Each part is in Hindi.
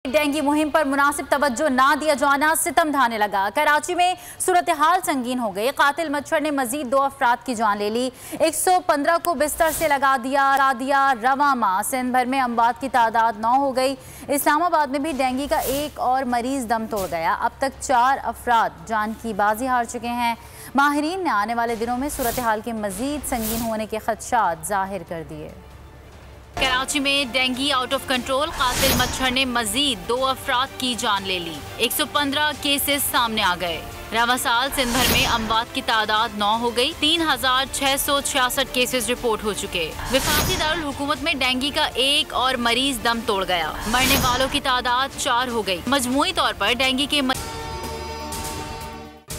डेंगू मुहिम पर मुनासिब तवज्जो ना दिया जाना सितम ढाने लगा। कराची में सूरत हाल संगीन हो गई। कातिल मच्छर ने मजीद 2 अफराद की जान ले ली। 115 को बिस्तर से लगा दिया। रवा माह सिंध भर में अमवात की तादाद 9 हो गई। इस्लामाबाद में भी डेंगू का एक और मरीज दम तोड़ गया। अब तक 4 अफराद जान की बाजी हार चुके हैं। माहिरीन ने आने वाले दिनों में सूरत हाल के मजीद संगीन होने के खदशात जाहिर कर दिए। कराची में डेंगू आउट ऑफ कंट्रोल। कातिल मच्छर ने मजीद 2 अफराद की जान ले ली। 115 केसेस सामने आ गए। रवा साल सिंध भर में अमवात की तादाद 9 हो गई। 3666 केसेस रिपोर्ट हो चुके। वफाकी दारुल हुकूमत में डेंगू का एक और मरीज दम तोड़ गया। मरने वालों की तादाद 4 हो गई। मजमूई तौर पर डेंगू के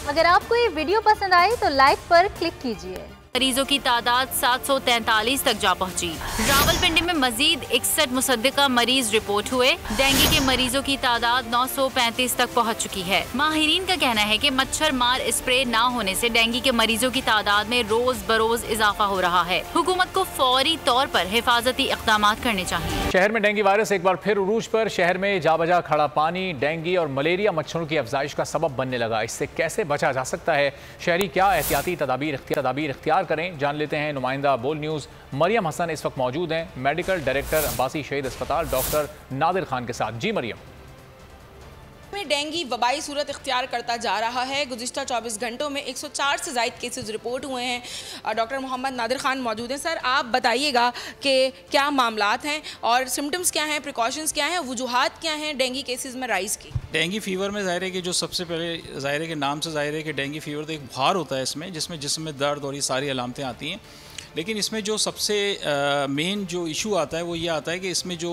अगर आपको ये वीडियो पसंद आई तो लाइक पर क्लिक कीजिए। मरीजों की तादाद 743 तक जा पहुंची। रावलपिंडी में मजीद 61 मुसद्दिका मरीज रिपोर्ट हुए। डेंगू के मरीजों की तादाद 935 तक पहुंच चुकी है। माहिरीन का कहना है कि मच्छर मार स्प्रे ना होने से डेंगू के मरीजों की तादाद में रोज बरोज इजाफा हो रहा है। हुकूमत को फौरी तौर पर हिफाजती इक़दाम करने चाहिए। शहर में डेंगू वायरस एक बार फिर उरूज पर। शहर में जाबजा खड़ा पानी डेंगू और मलेरिया मच्छरों की अफजाइश का सबब बनने लगा। इससे कैसे बचा जा सकता है? शहरी क्या एहतियाती तदाबीर इख्तियार करें, जान लेते हैं। नुमाइंदा बोल न्यूज़ मरियम हसन इस वक्त मौजूद हैं मेडिकल डायरेक्टर अब्बासी शहीद अस्पताल डॉक्टर नादिर खान के साथ। जी मरियम, में डेंगू वबाई सूरत इख्तियार करता जा रहा है। गुज़िश्ता 24 घंटों में 104 से ज़ायद केसेस रिपोर्ट हुए हैं। डॉक्टर मोहम्मद नादिर खान मौजूद हैं। सर, आप बताइएगा कि क्या मामलात हैं और सिम्टम्स क्या हैं, प्रिकॉशंस क्या हैं, वजूहात क्या हैं डेंगू केसेस में राइज़ की? डेंगू फीवर में ज़ाहिर है कि जो सबसे पहले ज़ाहिर है कि नाम से ज़ाहिर है कि डेंगू फीवर तो एक बुखार होता है इसमें, जिसमें जिस्म में दर्द और ये सारी अलामतें आती हैं। लेकिन इसमें जो सबसे मेन जो इशू आता है वो ये आता है कि इसमें जो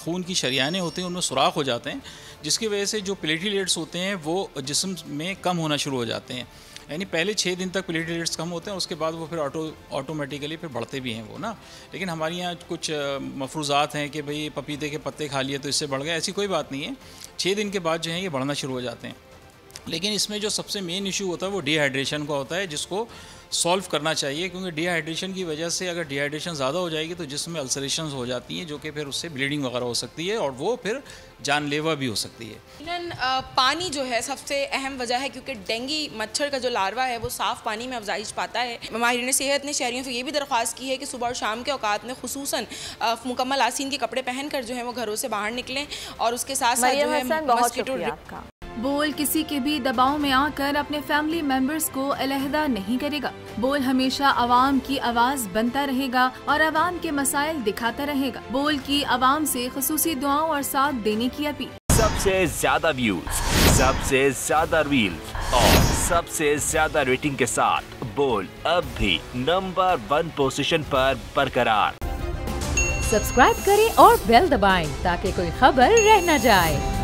खून की शरियानें होती हैं उनमें सुराख हो जाते हैं, जिसकी वजह से जो प्लेटलेट्स होते हैं वो जिस्म में कम होना शुरू हो जाते हैं। यानी पहले 6 दिन तक प्लेटलेट्स कम होते हैं, उसके बाद वो फिर ऑटोमेटिकली फिर बढ़ते भी हैं वो ना। लेकिन हमारे यहाँ कुछ मफरूज़ात हैं कि भाई पपीते के पत्ते खा लिए तो इससे बढ़ गए, ऐसी कोई बात नहीं है। 6 दिन के बाद जो है ये बढ़ना शुरू हो जाते हैं। लेकिन इसमें जो सबसे मेन इशू होता है वो डिहाइड्रेशन का होता है, जिसको सॉल्व करना चाहिए, क्योंकि डिहाइड्रेशन की वजह से अगर डिहाइड्रेशन ज़्यादा हो जाएगी तो जिसमें अल्सरेशंस हो जाती हैं, जो कि फिर उससे ब्लीडिंग वगैरह हो सकती है और वो फिर जानलेवा भी हो सकती है। पानी जो है सबसे अहम वजह है, क्योंकि डेंगू मच्छर का जो लार्वा है वो साफ़ पानी में अफजाइश पाता है। माहिरीन सेहत ने शहरियों से ये भी दरख्वास्त की है कि सुबह और शाम के औकात में खुसूसन मुकम्मल आसीन के कपड़े पहन कर जो है वो घरों से बाहर निकलें और उसके साथ साथ जो है मस्कीटो बोल किसी के भी दबाव में आकर अपने फैमिली मेंबर्स को अलहदा नहीं करेगा। बोल हमेशा आवाम की आवाज बनता रहेगा और आवाम के मसाइल दिखाता रहेगा। बोल की आवाम से खुसूसी दुआओं और साथ देने की अपील। सबसे ज्यादा व्यूज, सबसे ज्यादा रील्स और सबसे ज्यादा रेटिंग के साथ बोल अब भी नंबर 1 पोजीशन पर बरकरार। सब्सक्राइब करें और बेल दबाएं ताकि कोई खबर रह न जाए।